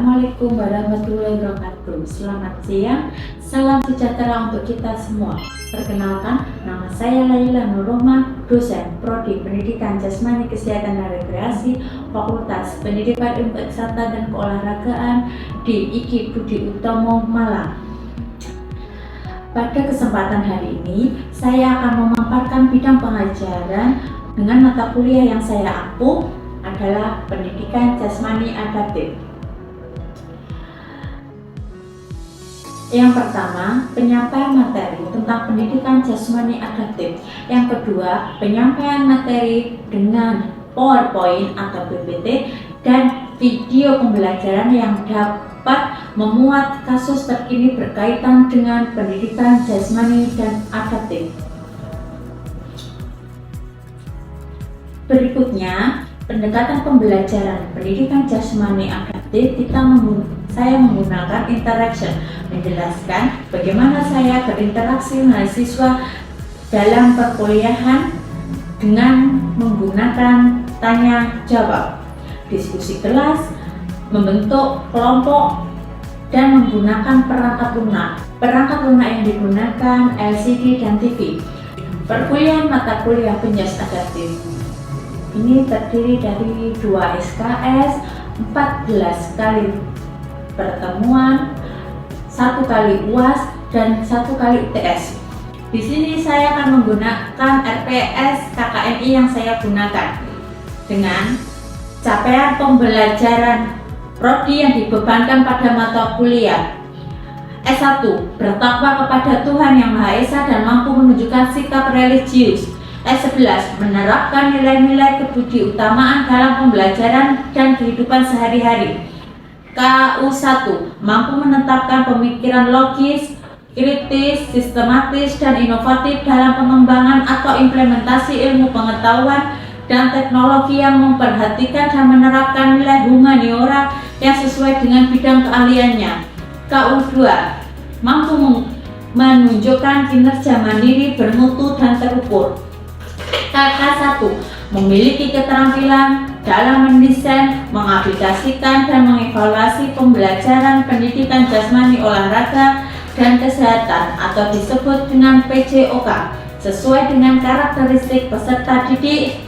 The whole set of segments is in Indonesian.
Assalamualaikum warahmatullahi wabarakatuh. Selamat siang, salam sejahtera untuk kita semua. Perkenalkan, nama saya Laila Nurrohmah, dosen Prodi Pendidikan Jasmani Kesehatan dan Rekreasi, Fakultas Pendidikan Ilmu Eksakta dan Keolahragaan di IKI Budi Utomo, Malang. Pada kesempatan hari ini, saya akan memaparkan bidang pengajaran dengan mata kuliah yang saya ampuh adalah Pendidikan Jasmani Adaptif. Yang pertama, penyampaian materi tentang pendidikan jasmani adaptif. Yang kedua, penyampaian materi dengan PowerPoint atau PPT dan video pembelajaran yang dapat memuat kasus terkini berkaitan dengan pendidikan jasmani dan adaptif. Berikutnya, pendekatan pembelajaran pendidikan jasmani adaptif saya menggunakan interaction, menjelaskan bagaimana saya berinteraksi mahasiswa dalam perkuliahan dengan menggunakan tanya jawab, diskusi kelas, membentuk kelompok, dan menggunakan perangkat lunak. Perangkat lunak yang digunakan LCD dan TV. Perkuliahan mata kuliah penjas adaptif ini terdiri dari 2 SKS, 14 kali pertemuan, 1 kali UAS, dan 1 kali UTS. Di sini saya akan menggunakan RPS KKNI yang saya gunakan dengan capaian pembelajaran prodi yang dibebankan pada mata kuliah. S1, bertakwa kepada Tuhan Yang Maha Esa dan mampu menunjukkan sikap religius. S11, menerapkan nilai-nilai kebudiutamaan dalam pembelajaran dan kehidupan sehari-hari. KU1, mampu menetapkan pemikiran logis, kritis, sistematis, dan inovatif dalam pengembangan atau implementasi ilmu pengetahuan dan teknologi yang memperhatikan dan menerapkan nilai humaniora yang sesuai dengan bidang keahliannya. KU2, mampu menunjukkan kinerja mandiri, bermutu, dan terukur. KK1, memiliki keterampilan dalam mendesain, mengaplikasikan, dan mengevaluasi pembelajaran pendidikan jasmani olahraga dan kesehatan atau disebut dengan PJOK sesuai dengan karakteristik peserta didik,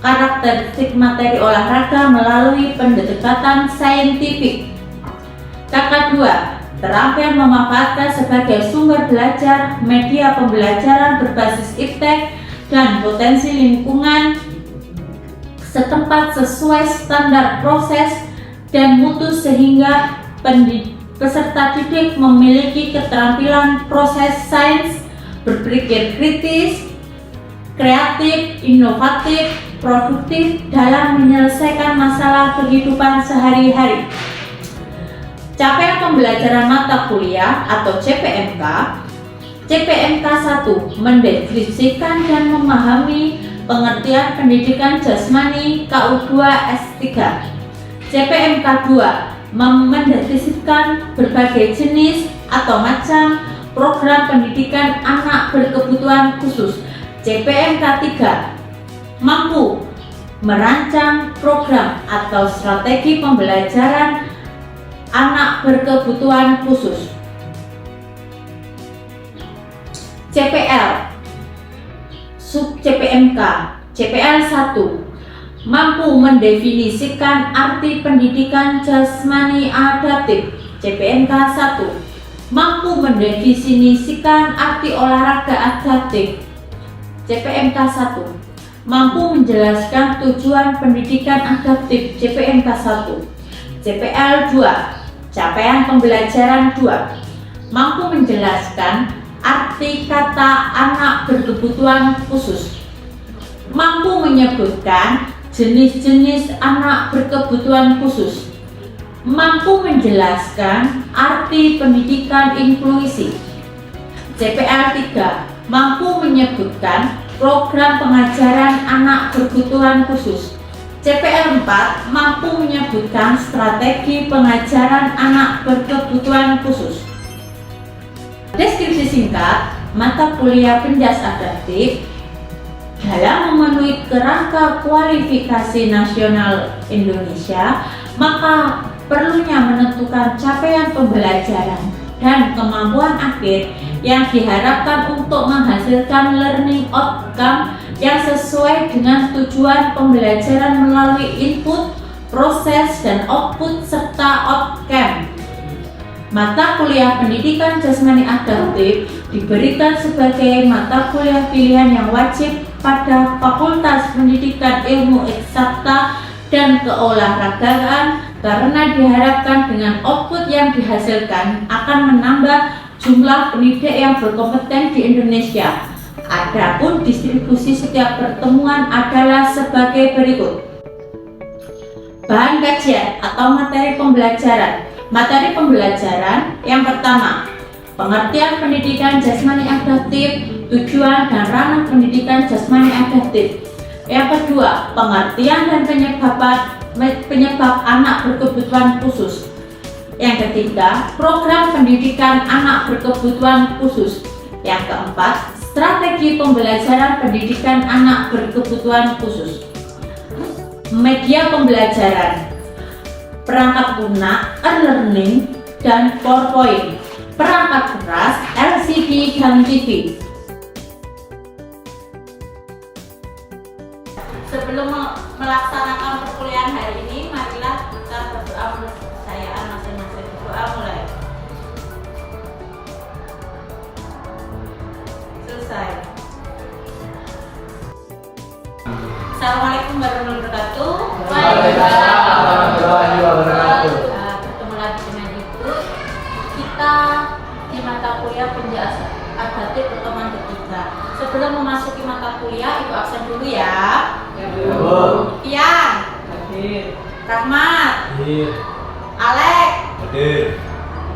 karakteristik materi olahraga melalui pendekatan saintifik. KK2, terampil memanfaatkan sebagai sumber belajar, media pembelajaran berbasis iptek, dan potensi lingkungan setempat sesuai standar proses dan mutu sehingga peserta didik memiliki keterampilan proses sains, berpikir kritis, kreatif, inovatif, produktif dalam menyelesaikan masalah kehidupan sehari-hari. Capaian pembelajaran mata kuliah atau CPMK. CPMK 1, mendeskripsikan dan memahami pengertian pendidikan jasmani KU2 S3. CPMK 2, mendeskripsikan berbagai jenis atau macam program pendidikan anak berkebutuhan khusus. CPMK 3, mampu merancang program atau strategi pembelajaran anak berkebutuhan khusus. CPL sub CPMK. CPL 1, mampu mendefinisikan arti pendidikan jasmani adaptif. CPMK 1, mampu mendefinisikan arti olahraga adaptif. CPMK 1, mampu menjelaskan tujuan pendidikan adaptif. CPMK 1. CPL 2, capaian pembelajaran 2, mampu menjelaskan arti kata anak berkebutuhan khusus, mampu menyebutkan jenis-jenis anak berkebutuhan khusus, mampu menjelaskan arti pendidikan inklusi. CPL 3, mampu menyebutkan program pengajaran anak berkebutuhan khusus. CPL 4, mampu menyebutkan strategi pengajaran anak berkebutuhan khusus. Deskripsi singkat mata kuliah penjas adaptif dalam memenuhi kerangka kualifikasi nasional Indonesia, maka perlunya menentukan capaian pembelajaran dan kemampuan akhir yang diharapkan untuk menghasilkan learning outcome yang sesuai dengan tujuan pembelajaran melalui input, proses, dan output serta outcome. Mata kuliah pendidikan jasmani adaptif diberikan sebagai mata kuliah pilihan yang wajib pada Fakultas Pendidikan Ilmu Eksakta dan Keolahragaan karena diharapkan dengan output yang dihasilkan akan menambah jumlah pendidik yang berkompeten di Indonesia. Adapun distribusi setiap pertemuan adalah sebagai berikut. Bahan kajian atau materi pembelajaran. Materi pembelajaran yang pertama, pengertian pendidikan jasmani adaptif, tujuan dan ranah pendidikan jasmani adaptif. Yang kedua, pengertian dan penyebab anak berkebutuhan khusus. Yang ketiga, program pendidikan anak berkebutuhan khusus. Yang keempat, strategi pembelajaran pendidikan anak berkebutuhan khusus. Media pembelajaran, perangkat lunak, e-learning, dan PowerPoint, perangkat keras, LCD, dan TV. Sebelum melaksanakan perkuliahan hari ini, marilah kita berdoa menurut kepercayaan masing-masing. Doa mulai. Selesai. Assalamualaikum warahmatullahi wabarakatuh. Waalaikumsalam warahmatullahi wabarakatuh. Bertemu lagi dengan Ibu. Kita di mata kuliah penjelasan adaptif pertemuan ketiga. Sebelum memasuki mata kuliah, Ibu absen dulu ya. Ya, Bu. Pian, Hadir. Rahmat, Hadir. Alek, Hadir.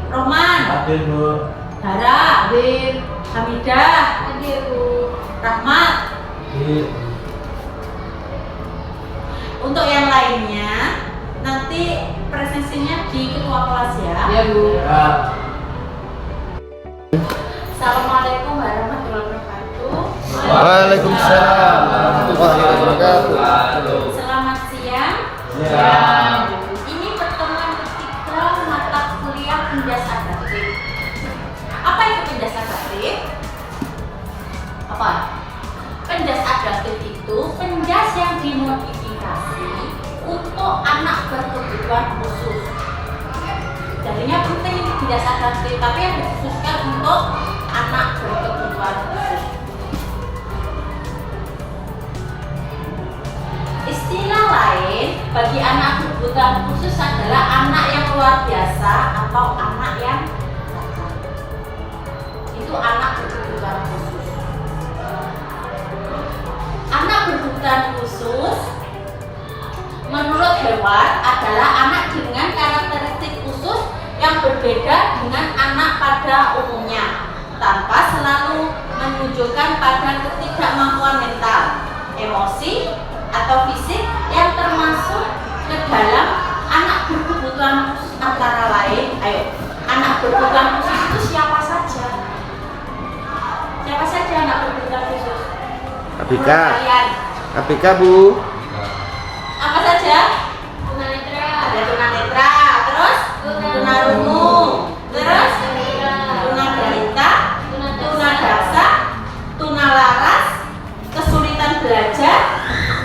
Roman, Hadir, Bu. Dara, hadir, Hamidah, hadir Bu, Rahmat. Hadir. Untuk yang lainnya, nanti presensinya di ketua kelas ya. Ya Bu. Ya. Assalamualaikum warahmatullahi wabarakatuh. Waalaikumsalam warahmatullahi wabarakatuh. Selamat siang. Ya. Ini pertemuan ketiga mata kuliah penjas adaptif. Apa itu penjas adaptif? Apa? Penjas adaptif itu penjas yang dimodifikasi untuk anak berkebutuhan khusus. Jadinya penting ini penjas adaptif, tapi yang dikhususkan untuk anak berkebutuhan khusus. Istilah lain bagi anak berkebutuhan khusus adalah anak yang luar biasa atau anak yang cacat. Itu anak berkebutuhan khusus. Anak berkebutuhan khusus menurut hewan adalah anak dengan karakteristik khusus yang berbeda dengan anak pada umumnya, tanpa selalu menunjukkan pada ketidakmampuan mental, emosi, atau fisik yang termasuk ke dalam anak berkebutuhan khusus antara lain. Ayo, anak berkebutuhan khusus itu siapa saja? Siapa saja anak berkebutuhan khusus? ABK. Kalian. ABK, Bu. Apa saja? Tunanetra. Ada tunanetra, terus tunarungu, terus tunaderita, tunadaksa, tunalaras, kesulitan belajar,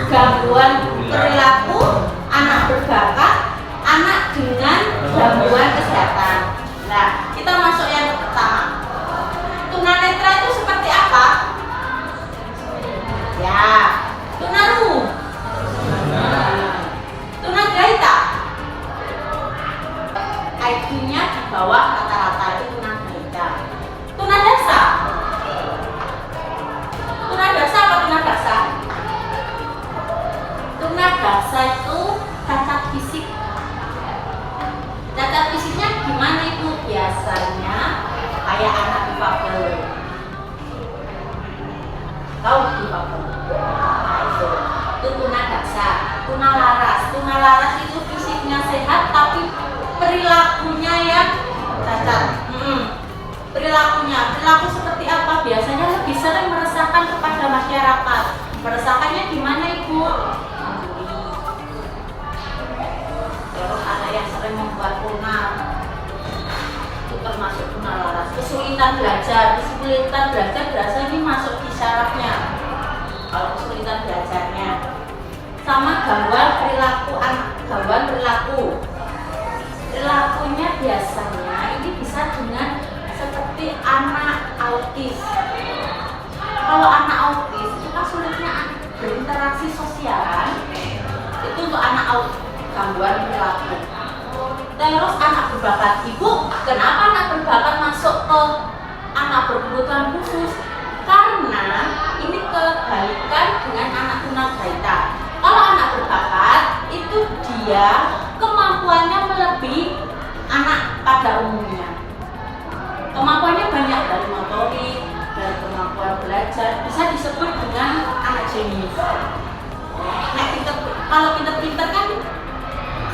gangguan perilaku, anak berbakat, anak dengan gangguan kesehatan. Nah, kita masuk yang pertama. Tunanetra itu seperti apa? Ya, tunarungu, tunagrahita, IQ-nya di bawah rata-rata, itu tunagrahita. Tunadaksa, tunadaksa apa tunadaksa? Tunadaksa itu cacat fisik. Cacat fisiknya gimana itu? Biasanya kayak anak difabel. Tahu difabel? Nah, itu tunadaksa. Tunalaras, tunalaras itu fisiknya sehat tapi perilakunya yang cacat. Perilaku seperti apa? Biasanya lebih sering meresahkan kepada masyarakat. Meresahkannya gimana Ibu? Terus ada yang sering sering membuat lunak, itu termasuk tunalaras. Kesulitan belajar berasa ini masuk di syarafnya. Kalau kesulitan belajarnya, sama gangguan perilaku anak, perilakunya biasanya ini bisa dengan seperti anak autis. Kalau anak autis itu kan sulitnya berinteraksi sosial, itu untuk anak autis, gangguan perilaku. Terus anak berbakat, ibu, kenapa anak berbakat masuk ke anak berkebutuhan khusus? Karena ini kebalikan dengan anak tunagrahita. Kalau anak berbakat itu dia kemampuannya melebihi anak pada umumnya. Kemampuannya banyak, dari motorik, dari kemampuan belajar, bisa disebut dengan anak jenius. Nah, kalau pinter-pinter kan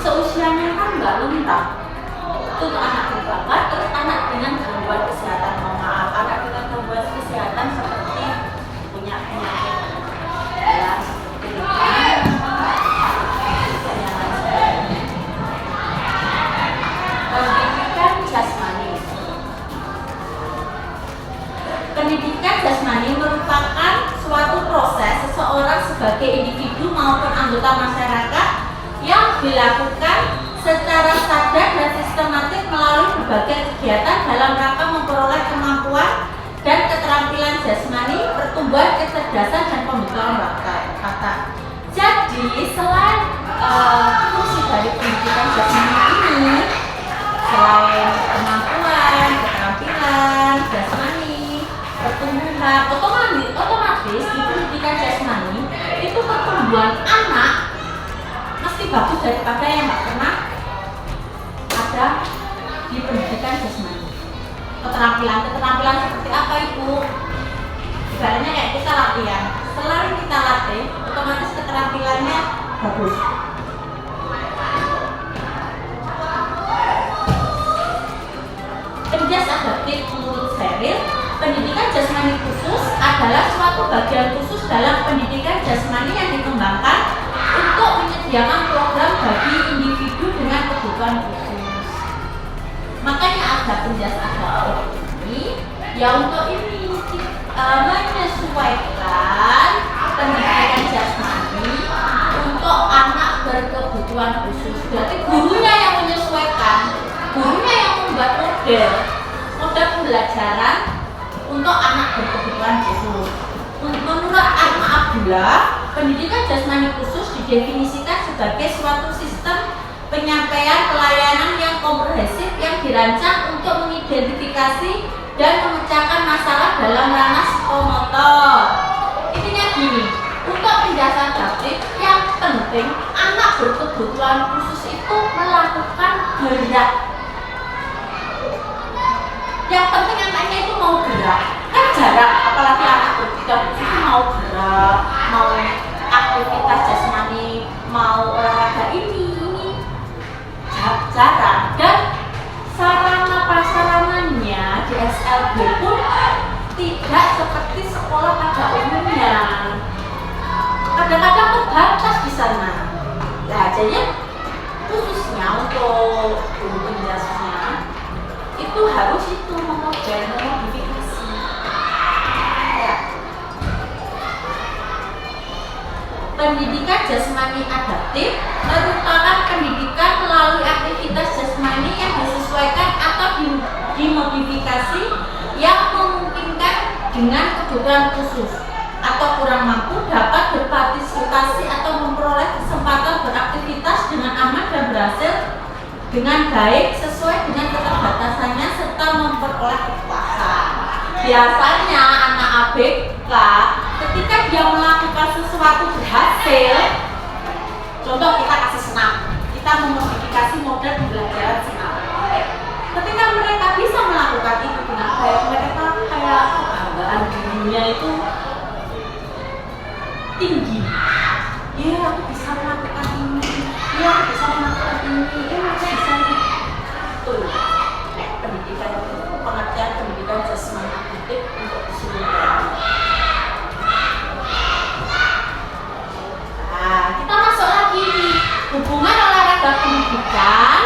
seusianya kan nggak luntak. Itu untuk anak berbakat. Terus anak dengan gangguan kesehatan, anak dengan gangguan kesehatan seperti punya penyakit ya, pendidikan jasmani. Pendidikan jasmani merupakan suatu proses seseorang sebagai individu maupun anggota masyarakat yang dilakukan secara sadar dan sistematik melalui berbagai kegiatan dalam rangka memperoleh kemampuan dan keterampilan jasmani, pertumbuhan kecerdasan dan pembentukan watak. Jadi selain fungsi dari pendidikan jasmani ini, selain kemampuan, keterampilan jasmani, pertumbuhan, otomatis di pendidikan jasmani itu pertumbuhan anak mesti bagus daripada yang nggak pernah ada di pendidikan jasmani. Keterampilan seperti apa ibu? Ibaratnya kayak kita latihan, selain kita latih, otomatis keterampilannya bagus. Penjas adaptif menurut Sheryl, pendidikan jasmani khusus adalah suatu bagian khusus dalam pendidikan jasmani yang dikembangkan untuk menyediakan program bagi individu dengan kebutuhan khusus. Makanya ada penjas adaptif ini, ya untuk ini menyesuaikan pendidikan jasmani untuk anak berkebutuhan khusus. Berarti gurunya yang menyesuaikan, gurunya yang membuat model pembelajaran untuk anak berkebutuhan khusus. Menurut Atma Abdullah, pendidikan jasmani khusus didefinisikan sebagai suatu sistem penyampaian pelayanan yang komprehensif yang dirancang untuk mengidentifikasi dan memecahkan masalah dalam ranah psikomotor. Intinya gini, untuk penjelasan adaptif yang penting anak berkebutuhan khusus itu melakukan gerak. Yang penting anaknya itu mau gerak, kan jarak, apalagi anak berkebutuhan khusus itu mau gerak, mau aktivitas jasmani, mau olahraga ini jarang. Dan sarana prasarananya di SLB pun tidak seperti sekolah pada umumnya. Kadang-kadang terbatas di sana. Nah, jadi khususnya untuk guru penjelasannya itu harus itu memodel, memodifikasi. Ya. Pendidikan jasmani adaptif merupakan pendidikan melalui aktivitas jasmani yang disesuaikan atau dimodifikasi yang memungkinkan dengan kebutuhan khusus atau kurang mampu dapat berpartisipasi atau memperoleh kesempatan beraktivitas dengan aman dan berhasil dengan baik sesuai dengan keterbatasannya serta memperoleh kepuasan. Biasanya anak ABK ketika dia melakukan sesuatu berhasil, contoh kita kasih senam, kita memodifikasi model pembelajaran senam. Ketika mereka bisa melakukan itu dengan baik, mereka kayak kebanggaan dirinya itu tinggi. Ya, aku bisa melakukan ini. Ya, aku bisa melakukan ini. Aku bisa itu. Pendidikan itu pengertian pendidikan jasmani adaptif untuk keseluruhan. Nah, kita masuk lagi nih hubungan olahraga pendidikan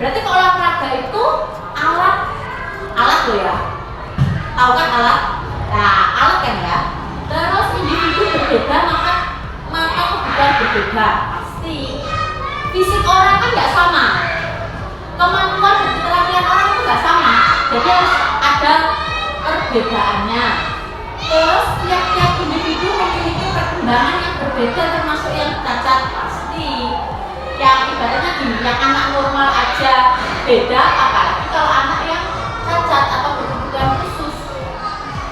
Berarti kalau olahraga itu alat loh ya. Tahu kan alat? Nah, alat kan ya. Terus individu berbeda maka kebutuhan berbeda pasti. Fisik orang kan nggak sama. Kemampuan dan keterampilan orang itu nggak sama. Jadi harus ada perbedaannya. Terus tiap-tiap individu memiliki perkembangan yang berbeda termasuk yang cacat pasti. Yang ibaratnya gini, yang anak normal aja beda, apalagi kalau anak yang cacat atau berkebutuhan khusus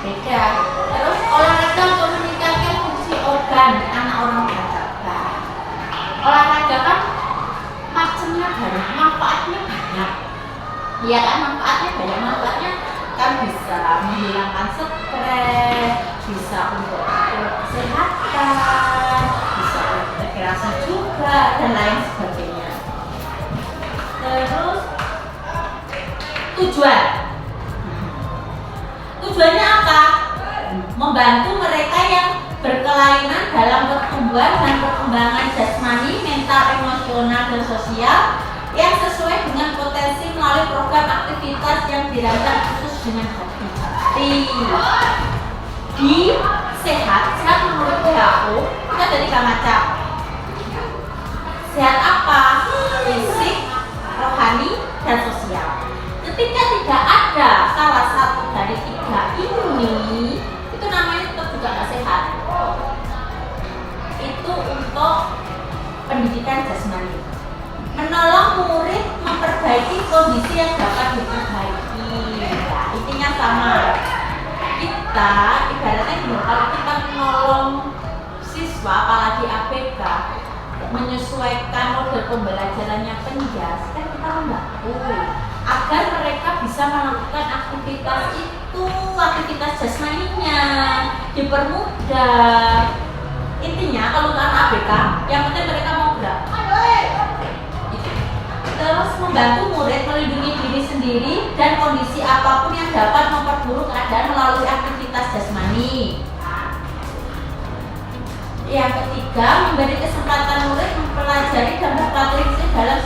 beda. Terus olahraga untuk meningkatkan fungsi organ anak orang cacat. Nah, olahraga kan macamnya banyak, manfaatnya banyak. Iya kan, manfaatnya kan bisa menghilangkan stres, bisa untuk kesehatan, bisa untuk rekreasi juga dan lain sebagainya. Terus tujuannya apa? Membantu mereka yang berkelainan dalam pertumbuhan dan perkembangan jasmani, mental, emosional, dan sosial yang sesuai dengan potensi melalui program aktivitas yang dirancang khusus dengan hati. Di sehat menurut WHO itu ada 3 macam. Sehat apa? Fisik, rohani, dan sosial. Ketika tidak ada salah satu dari 3 ini, itu namanya tetap juga nggak sehat. Itu untuk pendidikan jasmani. Menolong murid memperbaiki kondisi yang dapat diperbaiki. Nah, intinya sama. Kita ibaratnya gini, kalau kita menolong siswa apalagi ABK menyesuaikan model pembelajarannya penjas, kan kita membantu agar mereka bisa melakukan aktivitas itu, aktivitas jasmaninya dipermudah. Intinya kalau untuk anak ABK, yang penting mereka mau gerak. Terus membantu murid melindungi diri sendiri dan kondisi apapun yang dapat memperburuk keadaan melalui aktivitas jasmani. Yang ketiga, memberi kesempatan murid mempelajari dan berpartisipasi dalam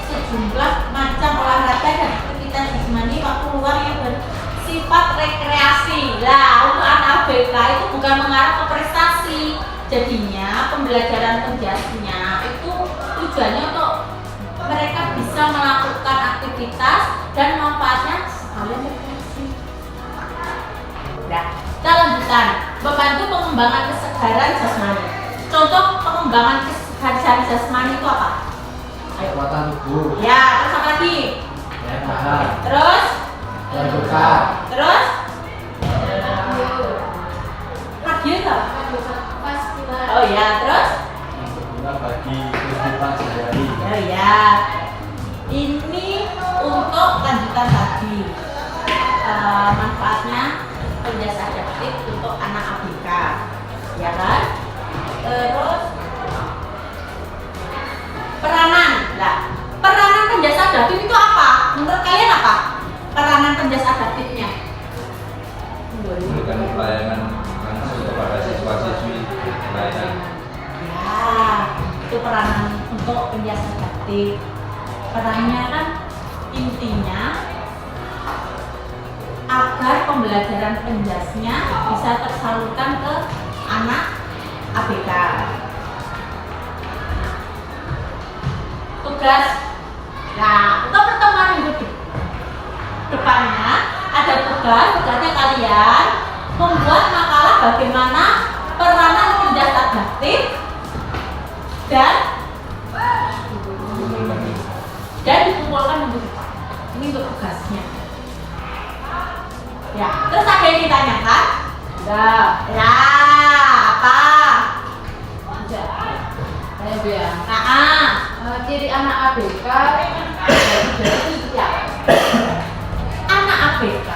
sejumlah macam olahraga dan aktivitas jasmani waktu luang yang bersifat rekreasi. Lah, untuk anak ABK itu bukan mengarah ke prestasi. Jadinya pembelajaran penjasnya itu tujuannya untuk mereka bisa melakukan aktivitas dan manfaatnya sekalian rekreasi. Nah, kita lanjutkan. Membantu pengembangan kesegaran jasmani. Contoh pengembangan kesegaran jasmani itu apa? Ayo. Kekuatan tubuh. Ya, terus apa lagi? Daya tahan. Terus? Daya besar. Terus? Kardio itu apa? Oh ya, terus? Berguna bagi kehidupan sehari. Oh ya, ini untuk lanjutan tadi. Manfaatnya penjas adaptif untuk anak ABK, ya kan? Terus peranan. Nah, peranan penjas adaptif itu apa? Menurut kalian apa? Peranan penjas adaptifnya? Memberikan pelayanan langsung kepada siswa-siswi layanan. Ya, itu peranan untuk penjas adaptif. Perannya kan intinya agar pembelajaran penjasnya bisa tersalurkan ke anak ABK. Tugas. Nah, untuk pertemuan minggu depannya ada tugasnya kalian membuat makalah bagaimana peranan penjas adaptif dan dikumpulkan minggu depan. Ini untuk tugasnya. Ya, terus ada yang ditanyakan? Enggak. Ya, apa? Enggak. Saya bilang. Ciri anak ABK itu ya. Anak ABK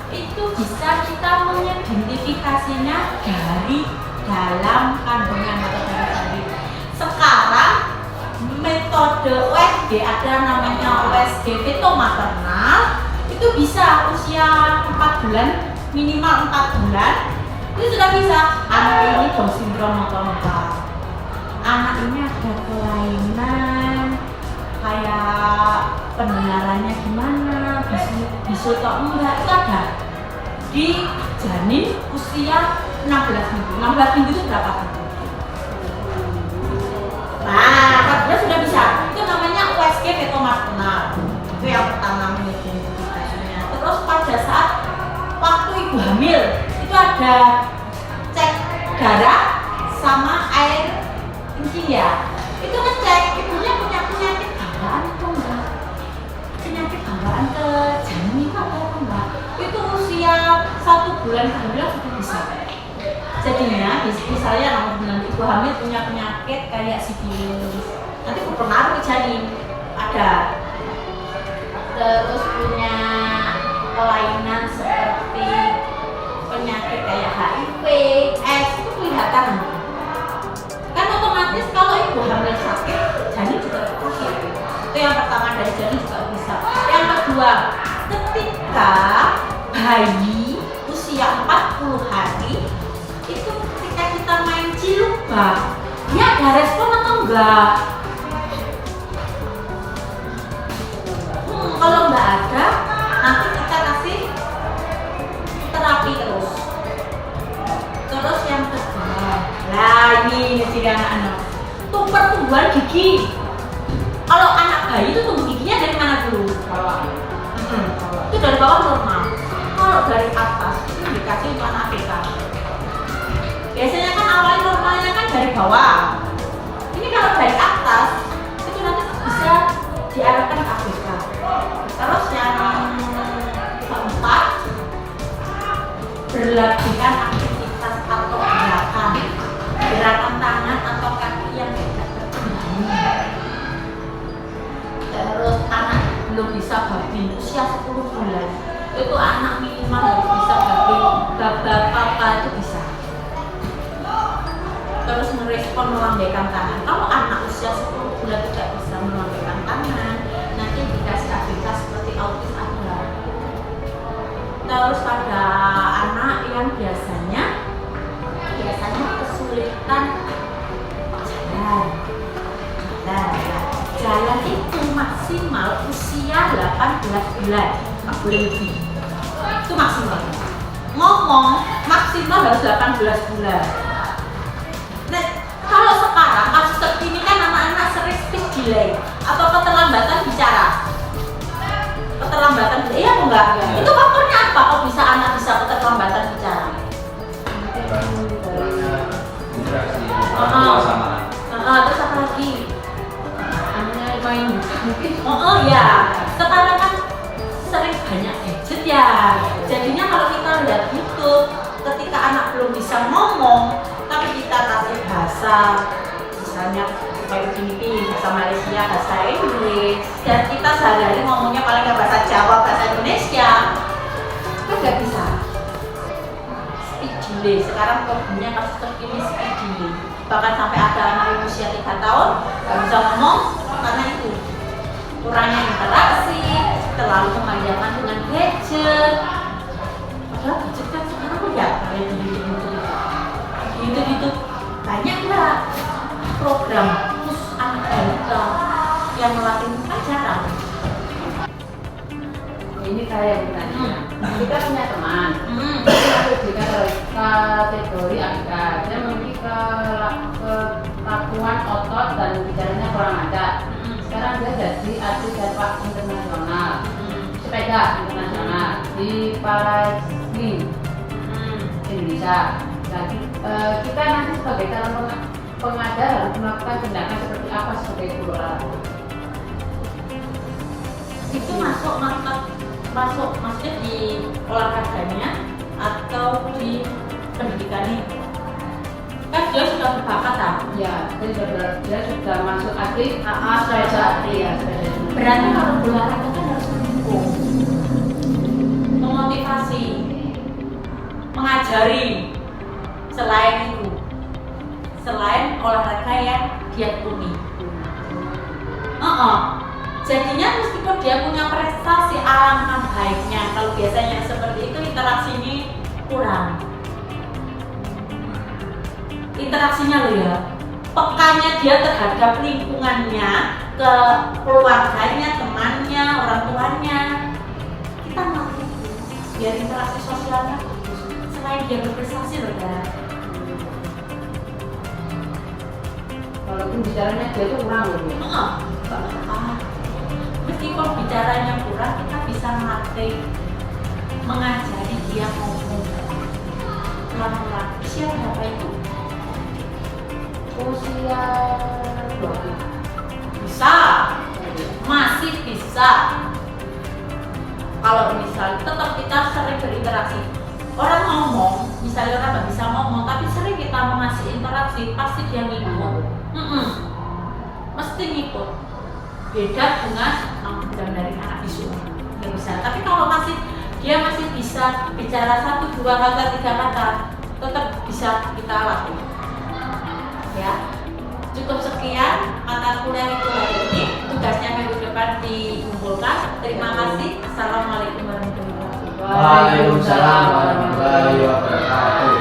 itu bisa kita mengidentifikasinya dari dalam kandungan atau dari sekarang metode USG ada namanya USG feto maternal, itu bisa usia 4 bulan, minimal 4 bulan itu sudah bisa. Anak ini Down syndrome atau enggak, anak ini ada kelainan kayak kayak pendengarannya gimana, bisu atau enggak, itu ada di janin usia 16 minggu. 16 minggu itu berapa minggu? Nah, 14 sudah bisa. Itu namanya USG fetomaternal. Itu yang pertama mengidentifikasinya. Terus pada saat waktu ibu hamil itu ada cek darah sama air kencing ya. Itu ngecek ibunya punya penyakit bawaan atau enggak, penyakit bawaan ke janin itu ada apa enggak. Itu usia 1 bulan kehamilan sudah bisa. Jadinya misalnya nomor ibu hamil punya penyakit kayak sifilis, nanti berpengaruh ke janin ada. Terus punya kelainan seperti penyakit kayak HIV, AIDS itu kelihatan. Kan otomatis kalau ibu hamil sakit, janin juga sakit. Itu yang pertama, dari janin juga bisa. Yang kedua, ketika bayi usia 40 hari itu ketika kita main ciluba, dia ada respon atau enggak? Kalau enggak ada, nanti kita kasih terapi terus. Terus yang kedua, nah ini si anak-anak, tuh pertumbuhan gigi. Kalau anak bayi itu tumbuh giginya dari mana dulu? Bawah. Itu dari bawah normal. Kalau dari atas itu dikasih untuk anak ABK. Biasanya kan awalnya normalnya kan dari bawah. Ini kalau dari atas itu nanti bisa diarahkan ke ABK. Terus yang keempat, berlebihkan aktivitas atau gerakan tangan atau kaki yang tidak terkendali. Terus anak belum bisa babi usia 10 bulan, itu anak minimal harus bisa babi, babak papa itu bisa. Terus merespon melambaikan tangan. Kalau anak usia 10 bulan tidak bisa melambaikan tangan, nanti dikasih aktivitas seperti autis ada. Terus pada anak yang biasanya kesulitan jalan itu maksimal usia 18 bulan, nggak boleh lebih. Itu maksimal. Ngomong maksimal harus 18 bulan. Nah, kalau sekarang kasus terkini kan anak-anak sering speech delay atau keterlambatan bicara. Keterlambatan bicara, iya apa enggak? Ya. Itu faktornya apa? Kok bisa anak bisa keterlambatan bicara? Interaksi orang tua sama anak. Terus apa lagi? Main mungkin. Ya, sekarang kan sering banyak gadget ya. Jadinya kalau kita lihat YouTube, ketika anak belum bisa ngomong, tapi kita kasih bahasa, misalnya kayak begini, bahasa Malaysia, bahasa Inggris, dan kita sehari-hari ngomongnya paling nggak bahasa Jawa, bahasa Indonesia, kan nggak bisa. Speech delay, sekarang problemnya kasus terkini speech delay. Bahkan sampai ada anak yang usia 3 tahun nggak bisa ngomong karena itu kurangnya interaksi, terlalu kemanjangan dengan gadget. Padahal gadget kan sekarang udah kayak gitu banyak lah program khusus anak balita yang melatih ajaran. Ini saya bertanya. Kita punya teman. Kita juga kategori ABK. Dia memiliki kekakuan otot dan bicaranya kurang lancar. Sekarang dia jadi atlet sepak internasional, sepeda internasional di Palestina, Indonesia. Jadi kita nanti sebagai calon pengajar harus melakukan tindakan seperti apa sebagai guru olahraga? Itu maksudnya di olahraganya atau di pendidikannya? Kan dia sudah berbakat kan? Ya, dia sudah masuk atlet. Ya. Berarti kalau olahraga kan harus mendukung, memotivasi, mengajari. Selain olahraga yang dia tekuni. Jadinya meskipun dia punya prestasi, alangkah baiknya kalau biasanya seperti itu interaksi ini kurang. Interaksinya loh ya, pekanya dia terhadap lingkungannya, ke keluarganya, temannya, orang tuanya. Kita makin biar interaksi sosialnya bagus. Selain dia berprestasi loh kan. Walaupun bicaranya dia itu kurang loh ya. Meskipun bicaranya kurang, kita bisa melatih, mengajari dia ngomong pelan-pelan. Usia berapa itu? Usia 20. Bisa, masih bisa. Kalau misal tetap kita sering berinteraksi, orang ngomong, misalnya orang nggak bisa ngomong, tapi sering kita mengasih interaksi, pasti dia ngikut. Mesti ngikut. Beda dengan dari anak bisu, nggak bisa. Tapi kalau dia masih bisa bicara 1, 2 kata, 3 kata, tetap bisa kita lakukan. Ya, cukup sekian mata kuliah itu hari ini. Tugasnya minggu depan dikumpulkan. Terima kasih. Assalamualaikum warahmatullahi wabarakatuh. Waalaikumsalam warahmatullahi wabarakatuh.